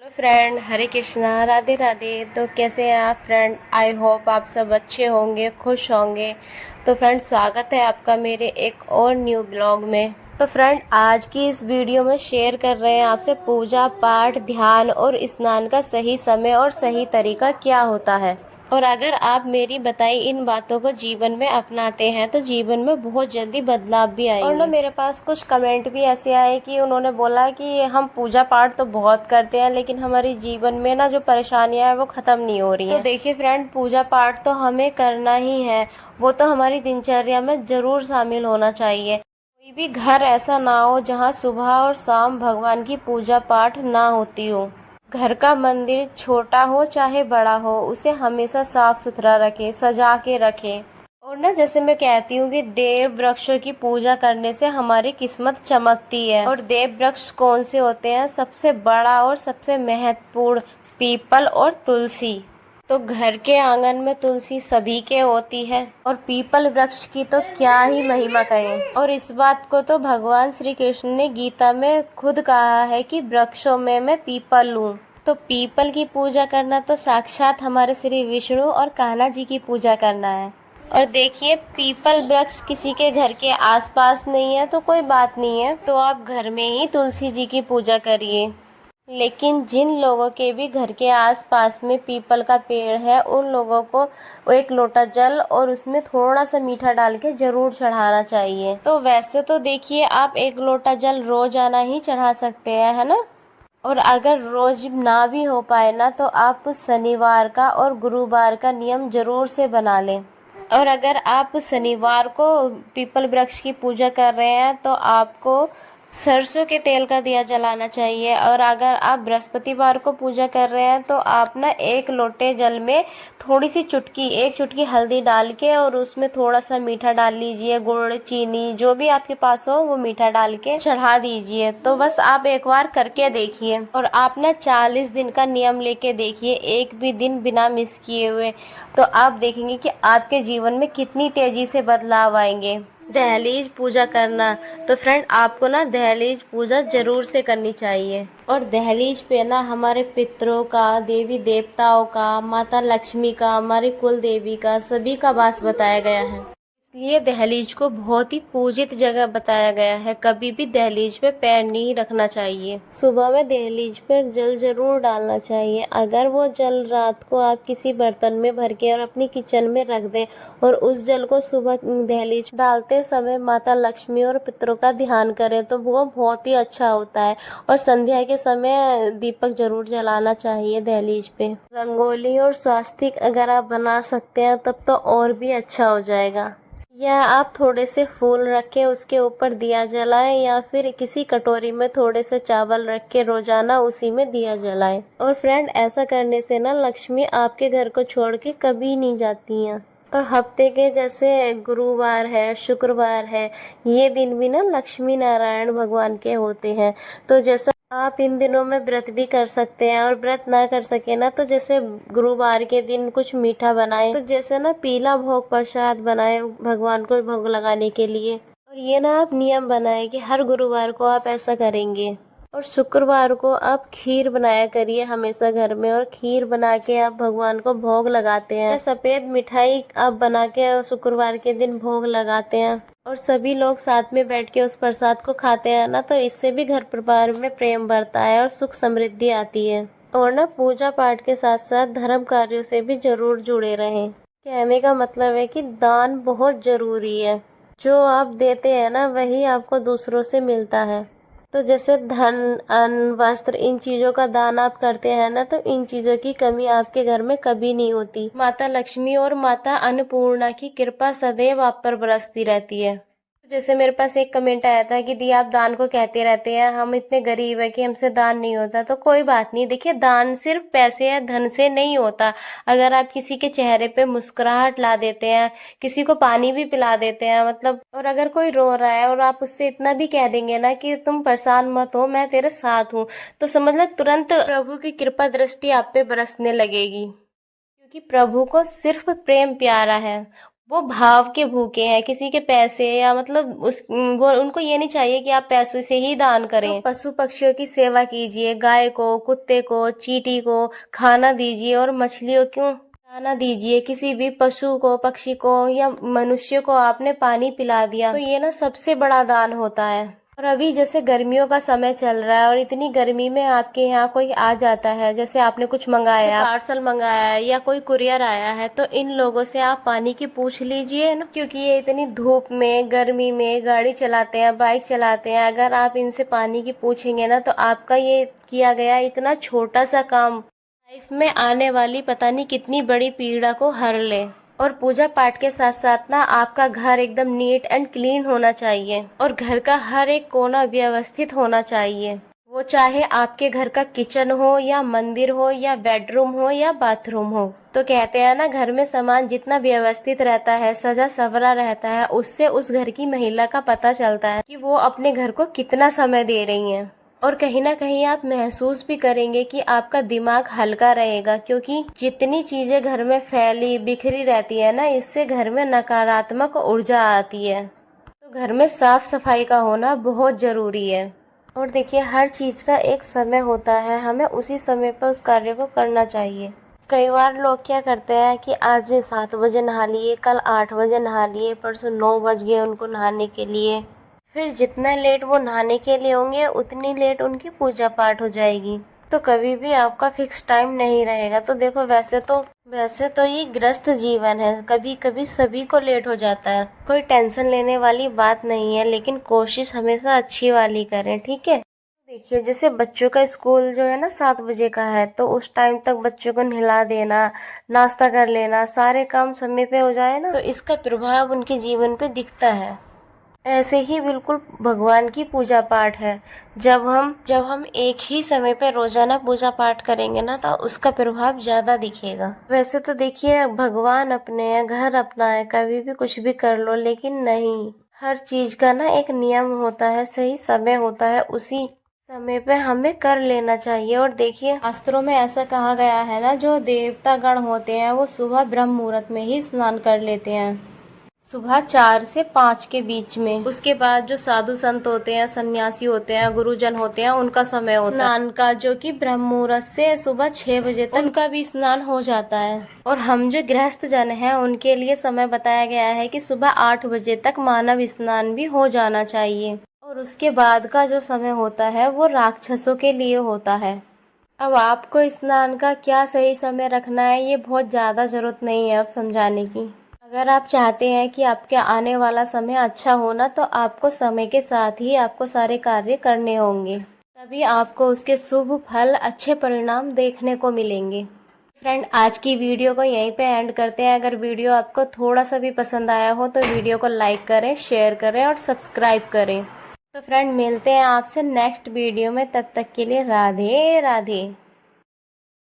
Hello friend, हरे कृष्णा, राधे राधे। तो कैसे हैं आप फ्रेंड? आई होप आप सब अच्छे होंगे, खुश होंगे। तो फ्रेंड, स्वागत है आपका मेरे एक और न्यू ब्लॉग में। तो फ्रेंड, आज की इस वीडियो में शेयर कर रहे हैं आपसे पूजा पाठ, ध्यान और स्नान का सही समय और सही तरीका क्या होता है। और अगर आप मेरी बताई इन बातों को जीवन में अपनाते हैं तो जीवन में बहुत जल्दी बदलाव भी आएंगे। और ना मेरे पास कुछ कमेंट भी ऐसे आए कि उन्होंने बोला कि हम पूजा पाठ तो बहुत करते हैं लेकिन हमारी जीवन में ना जो परेशानियां हैं वो खत्म नहीं हो रही हैं। तो देखिए फ्रेंड, पूजा पाठ तो हमें करना ही है, वो तो हमारी दिनचर्या में जरूर शामिल होना चाहिए। कोई भी घर ऐसा ना हो जहाँ सुबह और शाम भगवान की पूजा पाठ ना होती हो। घर का मंदिर छोटा हो चाहे बड़ा हो, उसे हमेशा साफ सुथरा रखें, सजा के रखें। और ना जैसे मैं कहती हूँ कि देव वृक्षों की पूजा करने से हमारी किस्मत चमकती है। और देव वृक्ष कौन से होते हैं? सबसे बड़ा और सबसे महत्वपूर्ण पीपल और तुलसी। तो घर के आंगन में तुलसी सभी के होती है और पीपल वृक्ष की तो क्या ही महिमा कहें। और इस बात को तो भगवान श्री कृष्ण ने गीता में खुद कहा है कि वृक्षों में मैं पीपल हूँ। तो पीपल की पूजा करना तो साक्षात हमारे श्री विष्णु और कान्हा जी की पूजा करना है। और देखिए, पीपल वृक्ष किसी के घर के आसपास नहीं है तो कोई बात नहीं है, तो आप घर में ही तुलसी जी की पूजा करिए। लेकिन जिन लोगों के भी घर के आसपास में पीपल का पेड़ है, उन लोगों को एक लोटा जल और उसमें थोड़ा सा मीठा डाल के जरूर चढ़ाना चाहिए। तो वैसे तो देखिए, आप एक लोटा जल रोजाना ही चढ़ा सकते हैं, है ना। और अगर रोज ना भी हो पाए ना, तो आप शनिवार का और गुरुवार का नियम जरूर से बना लें। और अगर आप शनिवार को पीपल वृक्ष की पूजा कर रहे हैं तो आपको सरसों के तेल का दिया जलाना चाहिए। और अगर आप बृहस्पतिवार को पूजा कर रहे हैं तो आप ना एक लोटे जल में थोड़ी सी चुटकी, एक चुटकी हल्दी डाल के और उसमें थोड़ा सा मीठा डाल लीजिए, गुड़, चीनी, जो भी आपके पास हो वो मीठा डाल के चढ़ा दीजिए। तो बस आप एक बार करके देखिए और आप ना 40 दिन का नियम लेके देखिए, एक भी दिन बिना मिस किए हुए। तो आप देखेंगे कि आपके जीवन में कितनी तेजी से बदलाव आएंगे। दहलीज पूजा करना, तो फ्रेंड आपको ना दहलीज पूजा जरूर से करनी चाहिए। और दहलीज पे ना हमारे पितरों का, देवी देवताओं का, माता लक्ष्मी का, हमारी कुल देवी का, सभी का वास बताया गया है। इसलिए दहलीज को बहुत ही पूजित जगह बताया गया है। कभी भी दहलीज पे पैर नहीं रखना चाहिए। सुबह में दहलीज पर जल जरूर डालना चाहिए। अगर वो जल रात को आप किसी बर्तन में भर के और अपनी किचन में रख दें और उस जल को सुबह दहलीज डालते समय माता लक्ष्मी और पितरों का ध्यान करें तो वो बहुत ही अच्छा होता है। और संध्या के समय दीपक जरूर जलाना चाहिए दहलीज पे। रंगोली और स्वास्तिक अगर आप बना सकते हैं तब तो और भी अच्छा हो जाएगा। या आप थोड़े से फूल रख के उसके ऊपर दिया जलाएं, या फिर किसी कटोरी में थोड़े से चावल रख के रोजाना उसी में दिया जलाएं। और फ्रेंड, ऐसा करने से ना लक्ष्मी आपके घर को छोड़ के कभी नहीं जाती हैं। और हफ्ते के जैसे गुरुवार है, शुक्रवार है, ये दिन भी ना लक्ष्मी नारायण भगवान के होते हैं। तो जैसा आप इन दिनों में व्रत भी कर सकते हैं। और व्रत ना कर सके ना तो जैसे गुरुवार के दिन कुछ मीठा बनाएं, तो जैसे ना पीला भोग प्रसाद बनाएं भगवान को भोग लगाने के लिए। और ये ना आप नियम बनाएं कि हर गुरुवार को आप ऐसा करेंगे। और शुक्रवार को आप खीर बनाया करिए हमेशा घर में, और खीर बना के आप भगवान को भोग लगाते हैं। सफेद मिठाई आप बना के शुक्रवार के दिन भोग लगाते हैं और सभी लोग साथ में बैठ के उस प्रसाद को खाते हैं ना, तो इससे भी घर परिवार में प्रेम बढ़ता है और सुख समृद्धि आती है। और ना पूजा पाठ के साथ साथ धर्म कार्यों से भी जरूर जुड़े रहें। कहने का मतलब है कि दान बहुत जरूरी है। जो आप देते हैं ना वही आपको दूसरों से मिलता है। तो जैसे धन, अन्न, वस्त्र, इन चीजों का दान आप करते हैं ना, तो इन चीजों की कमी आपके घर में कभी नहीं होती। माता लक्ष्मी और माता अन्नपूर्णा की कृपा सदैव आप पर बरसती रहती है। जैसे मेरे पास एक कमेंट आया था कि दी आप दान को कहते रहते हैं, हम इतने गरीब है कि हमसे दान नहीं होता। तो कोई बात नहीं, देखिए दान सिर्फ पैसे या धन से नहीं होता। अगर आप किसी के चेहरे पे मुस्कुराहट ला देते हैं, किसी को पानी भी पिला देते हैं, मतलब, और अगर कोई रो रहा है और आप उससे इतना भी कह देंगे ना कि तुम परेशान मत हो, मैं तेरे साथ हूँ, तो समझ लो तुरंत प्रभु की कृपा दृष्टि आप पे बरसने लगेगी। क्योंकि प्रभु को सिर्फ प्रेम प्यारा है। वो भाव के भूखे हैं, किसी के पैसे या मतलब वो उनको ये नहीं चाहिए कि आप पैसे से ही दान करें। तो पशु पक्षियों की सेवा कीजिए, गाय को, कुत्ते को, चींटी को खाना दीजिए और मछलियों को खाना दीजिए। किसी भी पशु को, पक्षी को या मनुष्य को आपने पानी पिला दिया तो ये ना सबसे बड़ा दान होता है। और अभी जैसे गर्मियों का समय चल रहा है और इतनी गर्मी में आपके यहाँ कोई आ जाता है, जैसे आपने कुछ मंगाया, पार्सल मंगाया है या कोई कुरियर आया है, तो इन लोगों से आप पानी की पूछ लीजिए ना, क्योंकि ये इतनी धूप में, गर्मी में गाड़ी चलाते हैं, बाइक चलाते हैं। अगर आप इनसे पानी की पूछेंगे ना तो आपका ये किया गया इतना छोटा सा काम लाइफ में आने वाली पता नहीं कितनी बड़ी पीड़ा को हर ले। और पूजा पाठ के साथ साथ ना आपका घर एकदम नीट एंड क्लीन होना चाहिए और घर का हर एक कोना व्यवस्थित होना चाहिए। वो चाहे आपके घर का किचन हो या मंदिर हो या बेडरूम हो या बाथरूम हो। तो कहते हैं ना, घर में सामान जितना व्यवस्थित रहता है, सजा सवरा रहता है, उससे उस घर की महिला का पता चलता है कि वो अपने घर को कितना समय दे रही हैं। और कहीं ना कहीं आप महसूस भी करेंगे कि आपका दिमाग हल्का रहेगा, क्योंकि जितनी चीजें घर में फैली बिखरी रहती है ना, इससे घर में नकारात्मक ऊर्जा आती है। तो घर में साफ सफाई का होना बहुत जरूरी है। और देखिए, हर चीज का एक समय होता है, हमें उसी समय पर उस कार्य को करना चाहिए। कई बार लोग क्या करते हैं कि आज 7 बजे नहा लिए, कल 8 बजे नहा लिए, परसों 9 बज गए उनको नहाने के लिए। फिर जितना लेट वो नहाने के लिए होंगे उतनी लेट उनकी पूजा पाठ हो जाएगी। तो कभी भी आपका फिक्स टाइम नहीं रहेगा। तो देखो, वैसे तो ये ग्रस्त जीवन है, कभी कभी सभी को लेट हो जाता है, कोई टेंशन लेने वाली बात नहीं है, लेकिन कोशिश हमेशा अच्छी वाली करें, ठीक है। देखिए, जैसे बच्चों का स्कूल जो है ना 7 बजे का है, तो उस टाइम तक बच्चों को नहला देना, नाश्ता कर लेना, सारे काम समय पे हो जाए ना, तो इसका प्रभाव उनके जीवन पे दिखता है। ऐसे ही बिल्कुल भगवान की पूजा पाठ है। जब हम एक ही समय पे रोजाना पूजा पाठ करेंगे ना, तो उसका प्रभाव ज्यादा दिखेगा। वैसे तो देखिए, भगवान अपने हैं, घर अपना है, कभी भी कुछ भी कर लो, लेकिन नहीं, हर चीज का ना एक नियम होता है, सही समय होता है, उसी समय पे हमें कर लेना चाहिए। और देखिए, शास्त्रों में ऐसा कहा गया है ना, जो देवता गण होते हैं वो सुबह ब्रह्म मुहूर्त में ही स्नान कर लेते हैं, सुबह 4 से 5 के बीच में। उसके बाद जो साधु संत होते हैं, सन्यासी होते हैं, गुरुजन होते हैं, उनका समय होता है स्नान का, जो कि ब्रह्म मुहूर्त से सुबह 6 बजे तक उनका भी स्नान हो जाता है। और हम जो गृहस्थ जन हैं, उनके लिए समय बताया गया है कि सुबह 8 बजे तक मानव स्नान भी हो जाना चाहिए। और उसके बाद का जो समय होता है वो राक्षसों के लिए होता है। अब आपको स्नान का क्या सही समय रखना है, ये बहुत ज्यादा जरूरत नहीं है अब समझाने की। अगर आप चाहते हैं कि आपके आने वाला समय अच्छा होना, तो आपको समय के साथ ही आपको सारे कार्य करने होंगे, तभी आपको उसके शुभ फल, अच्छे परिणाम देखने को मिलेंगे। फ्रेंड, आज की वीडियो को यहीं पे एंड करते हैं। अगर वीडियो आपको थोड़ा सा भी पसंद आया हो तो वीडियो को लाइक करें, शेयर करें और सब्सक्राइब करें। तो फ्रेंड, मिलते हैं आपसे नेक्स्ट वीडियो में, तब तक के लिए राधे राधे।